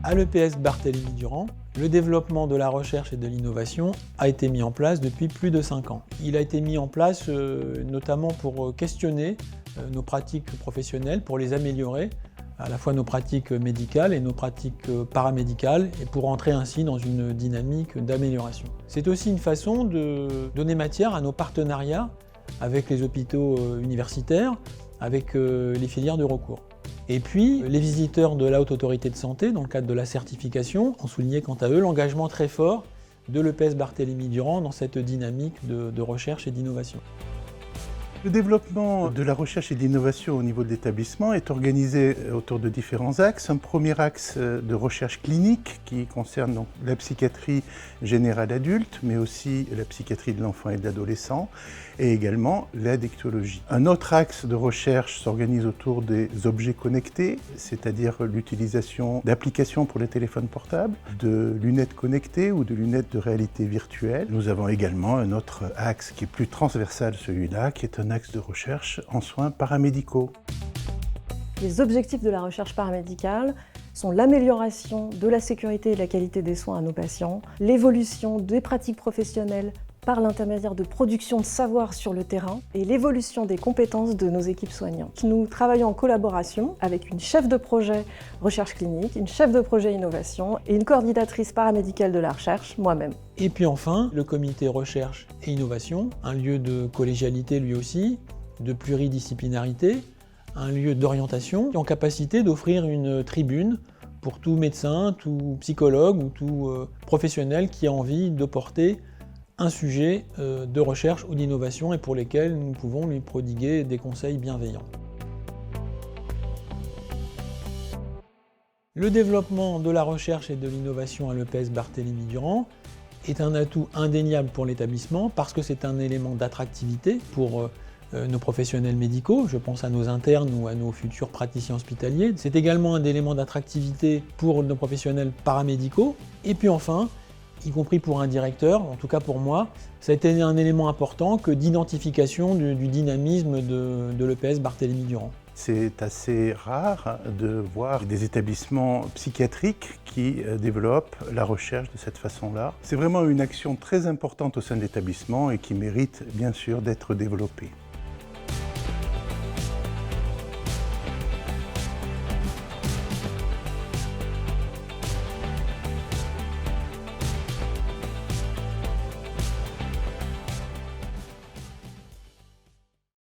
À l'EPS Barthélemy-Durand, le développement de la recherche et de l'innovation a été mis en place depuis plus de 5 ans. Il a été mis en place notamment pour questionner nos pratiques professionnelles, pour les améliorer, à la fois nos pratiques médicales et nos pratiques paramédicales, et pour entrer ainsi dans une dynamique d'amélioration. C'est aussi une façon de donner matière à nos partenariats avec les hôpitaux universitaires, avec les filières de recours. Et puis, les visiteurs de la Haute Autorité de Santé, dans le cadre de la certification, ont souligné quant à eux l'engagement très fort de l'EPS Barthélemy-Durand dans cette dynamique de recherche et d'innovation. Le développement de la recherche et de l'innovation au niveau de l'établissement est organisé autour de différents axes. Un premier axe de recherche clinique qui concerne donc la psychiatrie générale adulte, mais aussi la psychiatrie de l'enfant et de l'adolescent, et également l'addictologie. Un autre axe de recherche s'organise autour des objets connectés, c'est-à-dire l'utilisation d'applications pour les téléphones portables, de lunettes connectées ou de lunettes de réalité virtuelle. Nous avons également un autre axe qui est plus transversal, celui-là, qui est un axe de recherche en soins paramédicaux. Les objectifs de la recherche paramédicale sont l'amélioration de la sécurité et de la qualité des soins à nos patients, l'évolution des pratiques professionnelles par l'intermédiaire de production de savoir sur le terrain et l'évolution des compétences de nos équipes soignantes. Nous travaillons en collaboration avec une chef de projet recherche clinique, une chef de projet innovation et une coordinatrice paramédicale de la recherche, moi-même. Et puis enfin, le comité recherche et innovation, un lieu de collégialité lui aussi, de pluridisciplinarité, un lieu d'orientation, en capacité d'offrir une tribune pour tout médecin, tout psychologue ou tout professionnel qui a envie de porter un sujet de recherche ou d'innovation et pour lesquels nous pouvons lui prodiguer des conseils bienveillants. Le développement de la recherche et de l'innovation à l'EPS Barthélemy-Durand est un atout indéniable pour l'établissement parce que c'est un élément d'attractivité pour nos professionnels médicaux, je pense à nos internes ou à nos futurs praticiens hospitaliers. C'est également un élément d'attractivité pour nos professionnels paramédicaux. Et puis enfin, y compris pour un directeur, en tout cas pour moi, ça a été un élément important que d'identification du dynamisme de l'EPS Barthélemy-Durand. C'est assez rare de voir des établissements psychiatriques qui développent la recherche de cette façon-là. C'est vraiment une action très importante au sein de l'établissement et qui mérite bien sûr d'être développée.